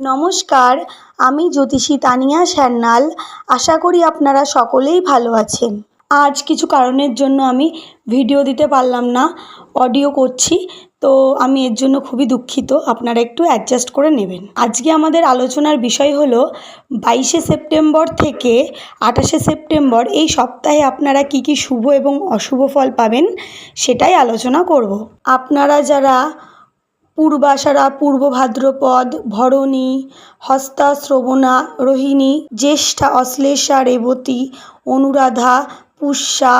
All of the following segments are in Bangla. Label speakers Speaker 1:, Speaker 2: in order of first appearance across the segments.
Speaker 1: নমস্কার, আমি জ্যোতিষী তানিয়া সান্যাল। আশা করি আপনারা সকলেই ভালো আছেন। আজ কিছু কারণের জন্য আমি ভিডিও দিতে পারলাম না, অডিও করছি, তো আমি এর জন্য খুবই দুঃখিত। আপনারা একটু অ্যাডজাস্ট করে নেবেন। আজকে আমাদের আলোচনার বিষয় হলো 22শে সেপ্টেম্বর থেকে 28শে সেপ্টেম্বর এই সপ্তাহে আপনারা কি কি শুভ এবং অশুভ ফল পাবেন সেটাই আলোচনা করব। আপনারা যারা পূর্বাষাঢ়া, পূর্ব ভাদ্রপদ, ভরণী, হস্তা, শ্রবণা, রোহিণী, জ্যেষ্ঠা, অশ্লেষা, রেবতী, অনুরাধা, পুষ্যা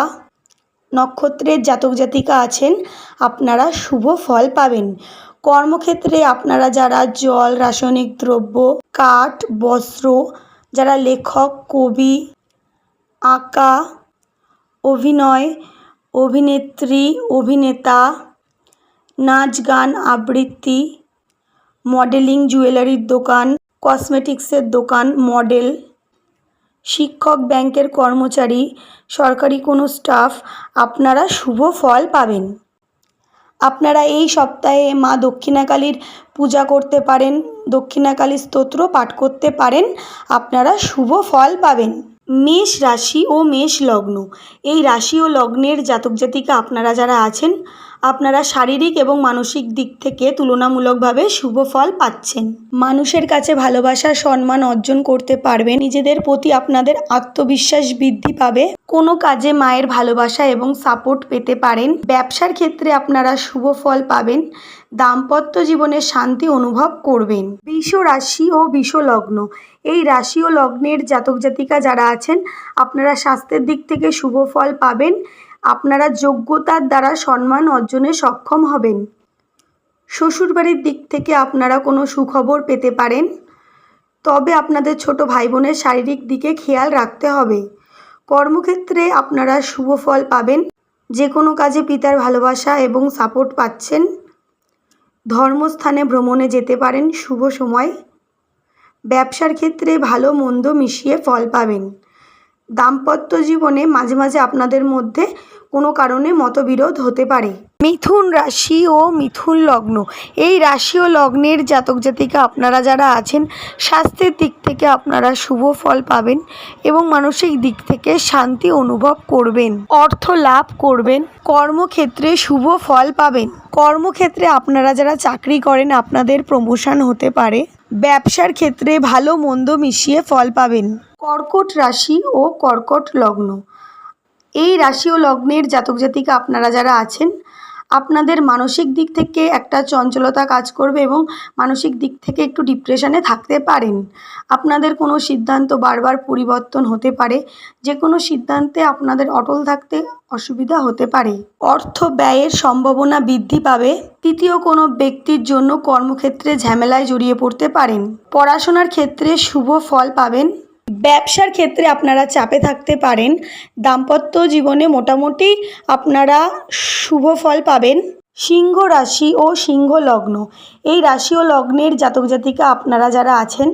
Speaker 1: নক্ষত্রের জাতক জাতিকা আছেন, আপনারা শুভ ফল পাবেন। কর্মক্ষেত্রে আপনারা যারা জল, রাসায়নিক দ্রব্য, কাঠ, বস্ত্র, যারা লেখক, কবি, আঁকা, অভিনয়, অভিনেত্রী, অভিনেতা, নাচ গান, আবৃত্তি, মডেলিং, জুয়েলারির দোকান, কসমেটিক্সের দোকান, মডেল, শিক্ষক, ব্যাংকের কর্মচারী, সরকারি কোনো স্টাফ, আপনারা শুভ ফল পাবেন। আপনারা এই সপ্তাহে মা দক্ষিণাকালীর পূজা করতে পারেন, দক্ষিণাকালী স্তোত্র পাঠ করতে পারেন, আপনারা শুভ ফল পাবেন। মেষ রাশি ও মেষ লগ্ন, এই রাশি ও লগ্নের জাতক জাতিকা আপনারা যারা আছেন, আপনারা শারীরিক এবং মানসিক দিক থেকে তুলনামূলকভাবে শুভ ফল পাচ্ছেন। মানুষের কাছে ভালোবাসা, সম্মান অর্জন করতে পারবেন। নিজেদের প্রতি আপনাদের আত্মবিশ্বাস বৃদ্ধি পাবে। কোনো কাজে মায়ের ভালোবাসা এবং সাপোর্ট পেতে পারেন। ব্যবসার ক্ষেত্রে আপনারা শুভ ফল পাবেন। দাম্পত্য জীবনে শান্তি অনুভব করবেন। বৃষ রাশি ও বৃষ লগ্ন, এই রাশি ও লগ্নের জাতক জাতিকা যারা আছেন, আপনারা স্বাস্থ্যের দিক থেকে শুভ ফল পাবেন। আপনারা যোগ্যতার দ্বারা সম্মান অর্জনে সক্ষম হবেন। শ্বশুরবাড়ির দিক থেকে আপনারা কোনো সুখবর পেতে পারেন, তবে আপনাদের ছোট ভাই বোনের শারীরিক দিকে খেয়াল রাখতে হবে। কর্মক্ষেত্রে আপনারা শুভ ফল পাবেন। যে কোনো কাজে পিতার ভালোবাসা এবং সাপোর্ট পাচ্ছেন। ধর্মস্থানে ভ্রমণে যেতে পারেন, শুভ সময়। ব্যবসার ক্ষেত্রে ভালো মন্দ মিশিয়ে ফল পাবেন। দাম্পত্য জীবনে মাঝে মাঝে আপনাদের মধ্যে কোনো কারণে মতবিরোধ হতে পারে। মিথুন রাশি ও মিথুন লগ্ন, এই রাশি ও লগ্নের জাতক জাতিকা আপনারা যারা আছেন, স্বাস্থ্যের দিক থেকে আপনারা শুভ ফল পাবেন এবং মানসিক দিক থেকে শান্তি অনুভব করবেন। অর্থ লাভ করবেন। কর্মক্ষেত্রে শুভ ফল পাবেন। কর্মক্ষেত্রে আপনারা যারা চাকরি করেন, আপনাদের প্রমোশন হতে পারে। ব্যবসার ক্ষেত্রে ভালো মন্দ মিশিয়ে ফল পাবেন। কর্কট রাশি ও কর্কট লগ্ন, এই রাশি ও লগ্নের জাতক জাতিকা আপনারা যারা আছেন, আপনাদের মানসিক দিক থেকে একটা চঞ্চলতা কাজ করবে এবং মানসিক দিক থেকে একটু ডিপ্রেশনে থাকতে পারেন। আপনাদের কোনো সিদ্ধান্ত বারবার পরিবর্তন হতে পারে। যে কোনো সিদ্ধান্তে আপনাদের অটল থাকতে অসুবিধা হতে পারে। অর্থ ব্যয়ের সম্ভাবনা বৃদ্ধি পাবে। তৃতীয় কোনো ব্যক্তির জন্য কর্মক্ষেত্রে ঝামেলায় জড়িয়ে পড়তে পারেন। পড়াশোনার ক্ষেত্রে শুভ ফল পাবেন। ব্যবসার ক্ষেত্রে আপনারা চাপে থাকতে পারেন। দাম্পত্য জীবনে মোটামুটি আপনারা শুভ ফল পাবেন। সিংহ রাশি ও সিংহ লগ্ন, এই রাশি ও লগ্নের জাতক জাতিকা আপনারা যারা আছেন,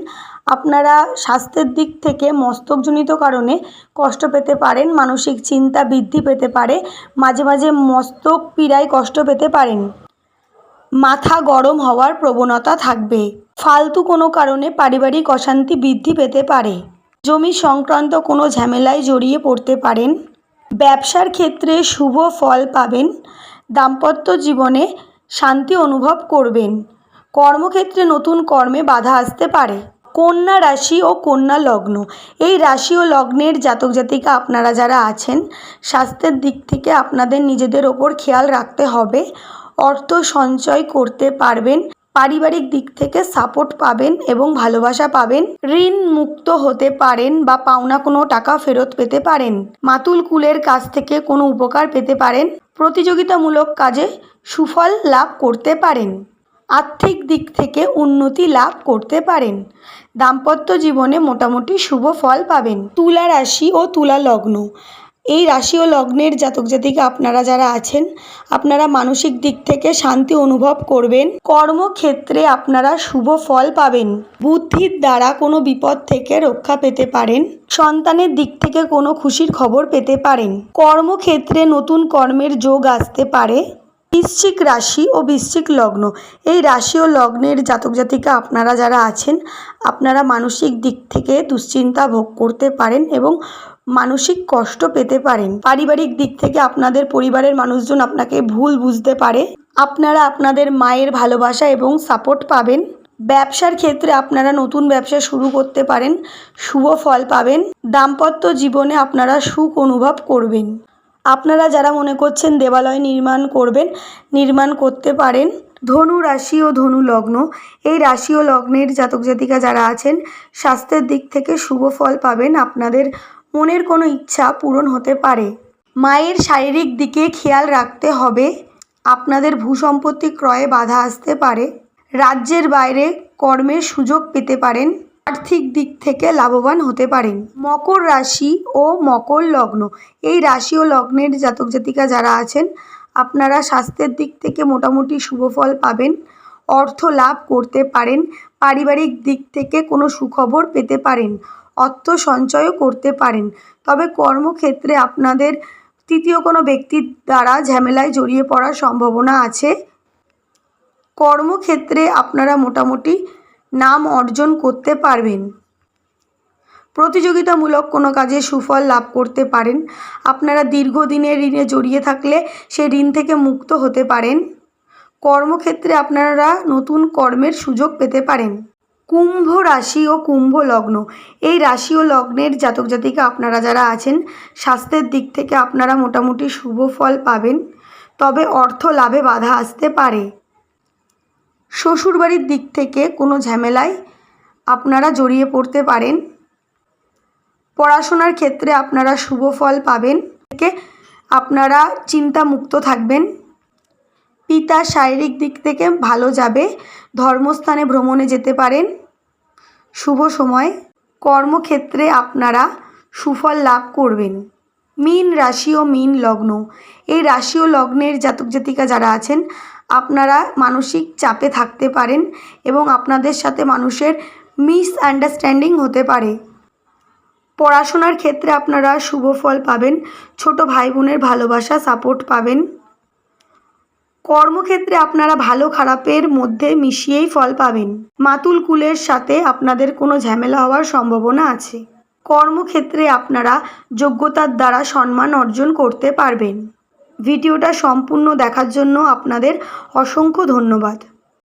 Speaker 1: আপনারা স্বাস্থ্যের দিক থেকে মস্তকজনিত কারণে কষ্ট পেতে পারেন। মানসিক চিন্তা বৃদ্ধি পেতে পারে। মাঝে মাঝে মস্তক পীড়ায় কষ্ট পেতে পারেন। মাথা গরম হওয়ার প্রবণতা থাকবে। ফালতু কোনো কারণে পারিবারিক অশান্তি বৃদ্ধি পেতে পারে। জমি সংক্রান্ত কোনো ঝামেলায় জড়িয়ে পড়তে পারেন। ব্যবসার ক্ষেত্রে শুভ ফল পাবেন। দাম্পত্য জীবনে শান্তি অনুভব করবেন। কর্মক্ষেত্রে নতুন কর্মে বাধা আসতে পারে। কন্যা রাশি ও কন্যা লগ্ন, এই রাশি ও লগ্নের জাতক জাতিকা আপনারা যারা আছেন, স্বাস্থ্যের দিক থেকে আপনাদের নিজেদের ওপর খেয়াল রাখতে হবে। অর্থ সঞ্চয় করতে পারবেন। পারিবারিক দিক থেকে সাপোর্ট পাবেন এবং ভালোবাসা পাবেন। ঋণ মুক্ত হতে পারেন বা পাওনা কোনো টাকা ফেরত পেতে পারেন। মাতুল কুলের কাছ থেকে কোনো উপকার পেতে পারেন। প্রতিযোগিতামূলক কাজে সুফল লাভ করতে পারেন। আর্থিক দিক থেকে উন্নতি লাভ করতে পারেন। দাম্পত্য জীবনে মোটামুটি শুভ ফল পাবেন। তুলা রাশি ও তুলা লগ্ন, এই রাশি ও লগ্নের জাতক জাতিকা আপনারা যারা আছেন, আপনারা মানসিক দিক থেকে শান্তি অনুভব করবেন। কর্মক্ষেত্রে আপনারা শুভ ফল পাবেন। বুদ্ধির দ্বারা কোনো বিপদ থেকে রক্ষা পেতে পারেন। সন্তানের দিক থেকে কোনো খুশির খবর পেতে পারেন। কর্মক্ষেত্রে নতুন কর্মের যোগ আসতে পারে। বৃশ্চিক রাশি ও বৃশ্চিক লগ্ন, এই রাশি ও লগ্নের জাতক জাতিকা আপনারা যারা আছেন, আপনারা মানসিক দিক থেকে দুশ্চিন্তা ভোগ করতে পারেন এবং মানসিক কষ্ট পেতে পারেন। পারিবারিক দিক থেকে আপনাদের পরিবারের মানুষজন আপনাকে ভুল বুঝতে পারে। আপনারা আপনাদের মায়ের ভালোবাসা এবং সাপোর্ট পাবেন। ব্যবসার ক্ষেত্রে আপনারা নতুন ব্যবসা শুরু করতে পারেন, শুভ ফল পাবেন। দাম্পত্য জীবনে আপনারা সুখ অনুভব করবেন। আপনারা যারা মনে করছেন দেবালয় নির্মাণ করবেন, নির্মাণ করতে পারেন। ধনু রাশি ও ধনু লগ্ন, এই রাশি ও লগ্নের জাতক জাতিকা যারা আছেন, স্বাস্থ্যের দিক থেকে শুভ ফল পাবেন। আপনাদের মনের কোনো ইচ্ছা পূরণ হতে পারে। মায়ের শারীরিক দিকে খেয়াল রাখতে হবে। আপনাদের ভূসম্পত্তি ক্রয়ে বাধা আসতে পারে। রাজ্যের বাইরে কর্মের সুযোগ পেতে পারেন। আর্থিক দিক থেকে লাভবান হতে পারেন। মকর রাশি ও মকর লগ্ন, এই রাশি ও লগ্নের জাতক জাতিকা যারা আছেন, আপনারা স্বাস্থ্যের দিক থেকে মোটামুটি শুভ ফল পাবেন। অর্থ লাভ করতে পারেন। পারিবারিক দিক থেকে কোনো সুখবর পেতে পারেন। অর্থ সঞ্চয়ও করতে পারেন। তবে কর্মক্ষেত্রে আপনাদের তৃতীয় কোনো ব্যক্তির দ্বারা ঝামেলায় জড়িয়ে পড়ার সম্ভাবনা আছে। কর্মক্ষেত্রে আপনারা মোটামুটি নাম অর্জন করতে পারবেন। প্রতিযোগিতামূলক কোনো কাজে সুফল লাভ করতে পারেন। আপনারা দীর্ঘদিনের ঋণে জড়িয়ে থাকলে সেই ঋণ থেকে মুক্ত হতে পারেন। কর্মক্ষেত্রে আপনারা নতুন কর্মের সুযোগ পেতে পারেন। কুম্ভ রাশি ও কুম্ভ লগ্ন, এই রাশি ও লগ্নের জাতক জাতিকা আপনারা যারা আছেন, স্বাস্থ্যের দিক থেকে আপনারা মোটামুটি শুভ ফল পাবেন। তবে অর্থ লাভে বাধা আসতে পারে। শ্বশুরবাড়ির দিক থেকে কোনো ঝামেলায় আপনারা জড়িয়ে পড়তে পারেন। পড়াশোনার ক্ষেত্রে আপনারা শুভ ফল পাবেন। আপনারা চিন্তামুক্ত থাকবেন। পিতার শারীরিক দিক থেকে ভালো যাবে। ধর্মস্থানে ভ্রমণে যেতে পারেন। শুভ সময়। কর্মক্ষেত্রে আপনারা সুফল লাভ করবেন। মীন রাশি ও মীন লগ্ন, এই রাশি ও লগ্নের জাতক জাতিকা যারা আছেন, আপনারা মানসিক চাপে থাকতে পারেন এবং আপনাদের সাথে মানুষের মিসআন্ডারস্ট্যান্ডিং হতে পারে। পড়াশোনার ক্ষেত্রে আপনারা শুভ ফল পাবেন। ছোট ভাই বোনের ভালোবাসা সাপোর্ট পাবেন। কর্মক্ষেত্রে আপনারা ভালো খারাপের মধ্যে মিশিয়েই ফল পাবেন। মাতুল কুলের সাথে আপনাদের কোনো ঝামেলা হওয়ার সম্ভাবনা আছে। কর্মক্ষেত্রে আপনারা যোগ্যতার দ্বারা সম্মান অর্জন করতে পারবেন। ভিডিওটা সম্পূর্ণ দেখার জন্য আপনাদের অসংখ্য ধন্যবাদ।